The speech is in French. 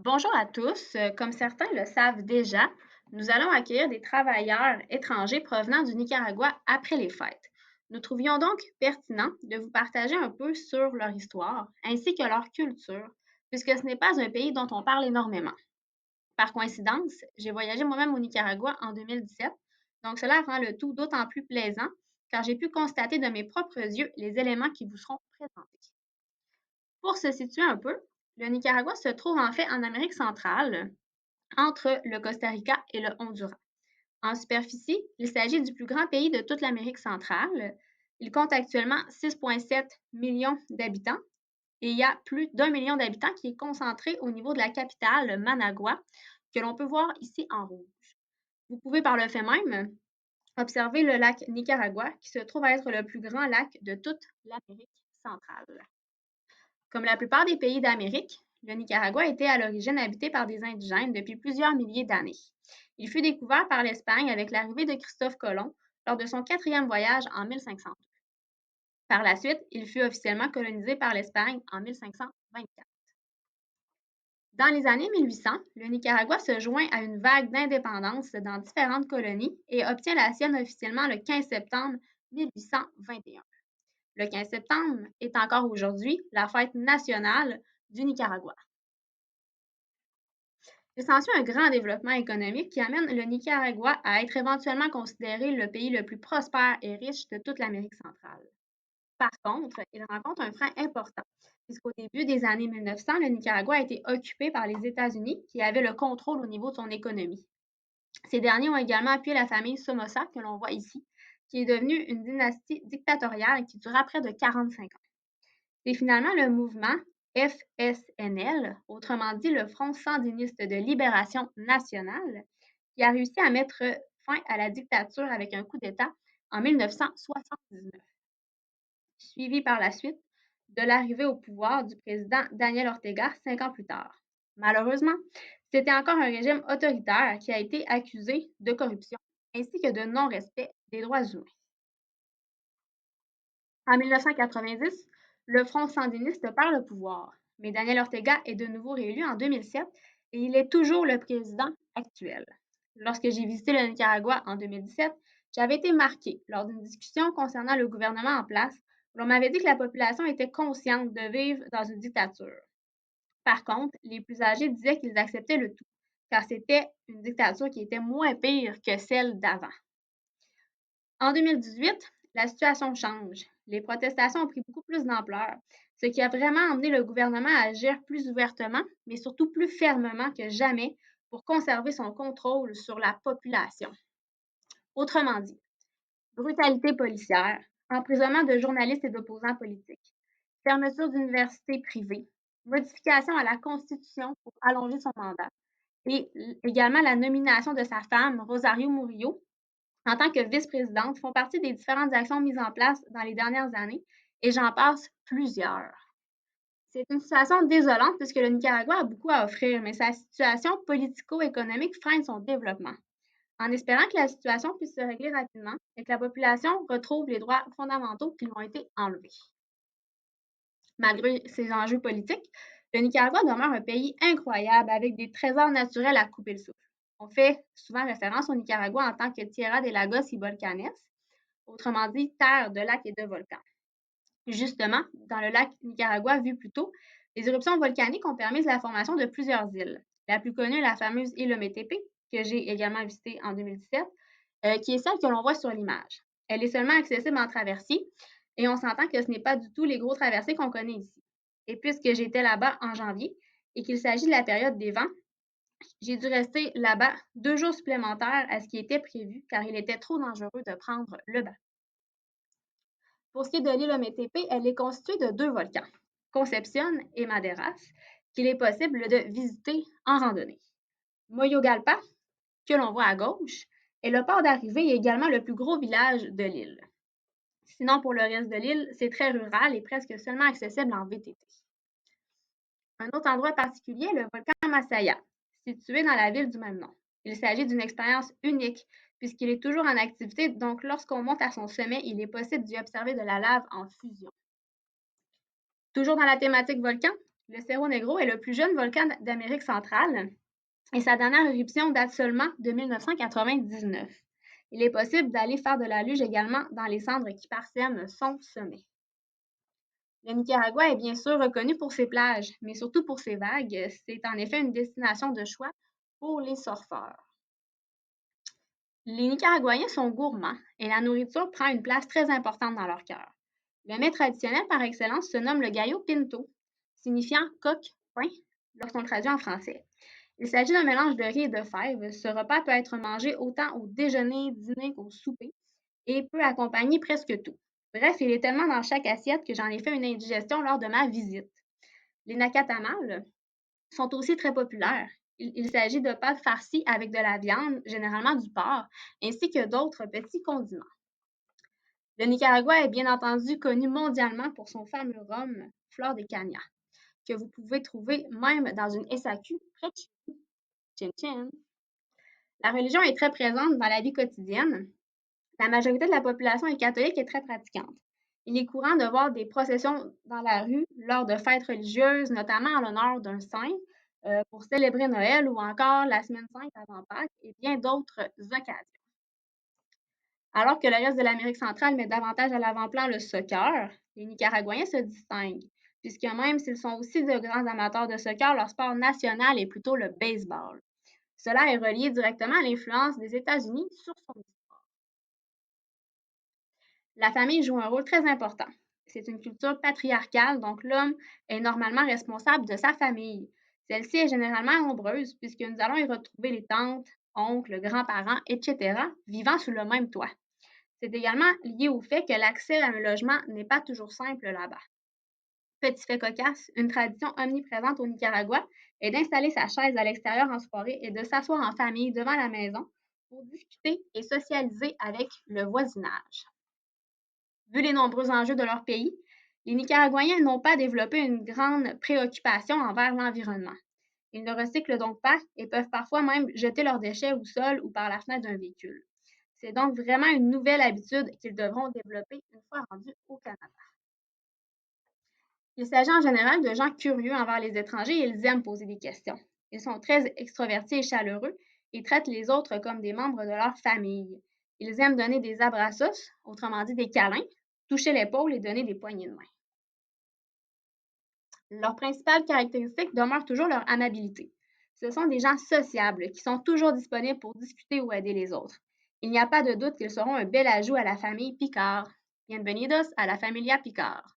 Bonjour à tous. Comme certains le savent déjà, nous allons accueillir des travailleurs étrangers provenant du Nicaragua après les fêtes. Nous trouvions donc pertinent de vous partager un peu sur leur histoire ainsi que leur culture, puisque ce n'est pas un pays dont on parle énormément. Par coïncidence, j'ai voyagé moi-même au Nicaragua en 2017, donc cela rend le tout d'autant plus plaisant car j'ai pu constater de mes propres yeux les éléments qui vous seront présentés. Pour se situer un peu, le Nicaragua se trouve en fait en Amérique centrale, entre le Costa Rica et le Honduras. En superficie, il s'agit du plus grand pays de toute l'Amérique centrale. Il compte actuellement 6,7 millions d'habitants et il y a plus d'1 million d'habitants qui est concentré au niveau de la capitale, Managua, que l'on peut voir ici en rouge. Vous pouvez par le fait même observer le lac Nicaragua, qui se trouve à être le plus grand lac de toute l'Amérique centrale. Comme la plupart des pays d'Amérique, le Nicaragua était à l'origine habité par des indigènes depuis plusieurs milliers d'années. Il fut découvert par l'Espagne avec l'arrivée de Christophe Colomb lors de son quatrième voyage en 1500. Par la suite, il fut officiellement colonisé par l'Espagne en 1524. Dans les années 1800, le Nicaragua se joint à une vague d'indépendance dans différentes colonies et obtient la sienne officiellement le 15 septembre 1821. Le 15 septembre est encore aujourd'hui la fête nationale du Nicaragua. Il s'ensuit un grand développement économique qui amène le Nicaragua à être éventuellement considéré le pays le plus prospère et riche de toute l'Amérique centrale. Par contre, il rencontre un frein important, puisqu'au début des années 1900, le Nicaragua a été occupé par les États-Unis qui avaient le contrôle au niveau de son économie. Ces derniers ont également appuyé la famille Somoza, que l'on voit ici, qui est devenue une dynastie dictatoriale qui dura près de 45 ans. C'est finalement le mouvement FSNL, autrement dit le Front sandiniste de libération nationale, qui a réussi à mettre fin à la dictature avec un coup d'État en 1979, suivi par la suite de l'arrivée au pouvoir du président Daniel Ortega 5 ans plus tard. Malheureusement, c'était encore un régime autoritaire qui a été accusé de corruption ainsi que de non-respect des droits humains. En 1990, le Front sandiniste perd le pouvoir, mais Daniel Ortega est de nouveau réélu en 2007 et il est toujours le président actuel. Lorsque j'ai visité le Nicaragua en 2017, j'avais été marquée lors d'une discussion concernant le gouvernement en place où l'on m'avait dit que la population était consciente de vivre dans une dictature. Par contre, les plus âgés disaient qu'ils acceptaient le tout, car c'était une dictature qui était moins pire que celle d'avant. En 2018, la situation change. Les protestations ont pris beaucoup plus d'ampleur, ce qui a vraiment emmené le gouvernement à agir plus ouvertement, mais surtout plus fermement que jamais pour conserver son contrôle sur la population. Autrement dit, brutalité policière, emprisonnement de journalistes et d'opposants politiques, fermeture d'universités privées, modification à la Constitution pour allonger son mandat et également la nomination de sa femme, Rosario Murillo, en tant que vice-présidente font partie des différentes actions mises en place dans les dernières années et j'en passe plusieurs. C'est une situation désolante puisque le Nicaragua a beaucoup à offrir, mais sa situation politico-économique freine son développement. En espérant que la situation puisse se régler rapidement et que la population retrouve les droits fondamentaux qui lui ont été enlevés. Malgré ces enjeux politiques, le Nicaragua demeure un pays incroyable avec des trésors naturels à couper le souffle. On fait souvent référence au Nicaragua en tant que Tierra de Lagos y Volcanes, autrement dit terre de lacs et de volcans. Justement, dans le lac Nicaragua vu plus tôt, les éruptions volcaniques ont permis la formation de plusieurs îles. La plus connue est la fameuse île Ometepe, que j'ai également visitée en 2017, qui est celle que l'on voit sur l'image. Elle est seulement accessible en traversier et on s'entend que ce n'est pas du tout les gros traversés qu'on connaît ici. Et puisque j'étais là-bas en janvier et qu'il s'agit de la période des vents, j'ai dû rester là-bas 2 jours supplémentaires à ce qui était prévu car il était trop dangereux de prendre le bain. Pour ce qui est de l'île Ometepe, elle est constituée de 2 volcans, Concepción et Maderas, qu'il est possible de visiter en randonnée. Moyogalpa, que l'on voit à gauche, est le port d'arrivée et également le plus gros village de l'île. Sinon, pour le reste de l'île, c'est très rural et presque seulement accessible en VTT. Un autre endroit particulier est le volcan Masaya, situé dans la ville du même nom. Il s'agit d'une expérience unique puisqu'il est toujours en activité, donc lorsqu'on monte à son sommet, il est possible d'y observer de la lave en fusion. Toujours dans la thématique volcan, Le Cerro Negro est le plus jeune volcan d'Amérique centrale et sa dernière éruption date seulement de 1999. Il est possible d'aller faire de la luge également dans les cendres qui parsèment son sommet. Le Nicaragua est bien sûr reconnu pour ses plages, mais surtout pour ses vagues. C'est en effet une destination de choix pour les surfeurs. Les Nicaraguayens sont gourmands et la nourriture prend une place très importante dans leur cœur. Le mets traditionnel par excellence se nomme le gallo pinto, signifiant coq pain lorsqu'on le traduit en français. Il s'agit d'un mélange de riz et de fèves. Ce repas peut être mangé autant au déjeuner, dîner qu'au souper et peut accompagner presque tout. Bref, il est tellement dans chaque assiette que j'en ai fait une indigestion lors de ma visite. Les nakatamales sont aussi très populaires. Il s'agit de pâtes farcies avec de la viande, généralement du porc, ainsi que d'autres petits condiments. Le Nicaragua est bien entendu connu mondialement pour son fameux rhum Flor de Caña, que vous pouvez trouver même dans une SAQ près de chez Chin. La religion est très présente dans la vie quotidienne. La majorité de la population est catholique et très pratiquante. Il est courant de voir des processions dans la rue lors de fêtes religieuses, notamment en l'honneur d'un saint, pour célébrer Noël ou encore la semaine sainte avant Pâques et bien d'autres occasions. Alors que le reste de l'Amérique centrale met davantage à l'avant-plan le soccer, les Nicaraguayens se distinguent, puisque même s'ils sont aussi de grands amateurs de soccer, leur sport national est plutôt le baseball. Cela est relié directement à l'influence des États-Unis sur son histoire. La famille joue un rôle très important. C'est une culture patriarcale, donc l'homme est normalement responsable de sa famille. Celle-ci est généralement nombreuse, puisque nous allons y retrouver les tantes, oncles, grands-parents, etc., vivant sous le même toit. C'est également lié au fait que l'accès à un logement n'est pas toujours simple là-bas. Petit fait cocasse, une tradition omniprésente au Nicaragua est d'installer sa chaise à l'extérieur en soirée et de s'asseoir en famille devant la maison pour discuter et socialiser avec le voisinage. Vu les nombreux enjeux de leur pays, les Nicaraguayens n'ont pas développé une grande préoccupation envers l'environnement. Ils ne recyclent donc pas et peuvent parfois même jeter leurs déchets au sol ou par la fenêtre d'un véhicule. C'est donc vraiment une nouvelle habitude qu'ils devront développer une fois rendus au Canada. Il s'agit en général de gens curieux envers les étrangers et ils aiment poser des questions. Ils sont très extrovertis et chaleureux et traitent les autres comme des membres de leur famille. Ils aiment donner des abraços, autrement dit des câlins, toucher l'épaule et donner des poignées de main. Leur principale caractéristique demeure toujours leur amabilité. Ce sont des gens sociables qui sont toujours disponibles pour discuter ou aider les autres. Il n'y a pas de doute qu'ils seront un bel ajout à la famille Picard. Bienvenidos à la familia Picard.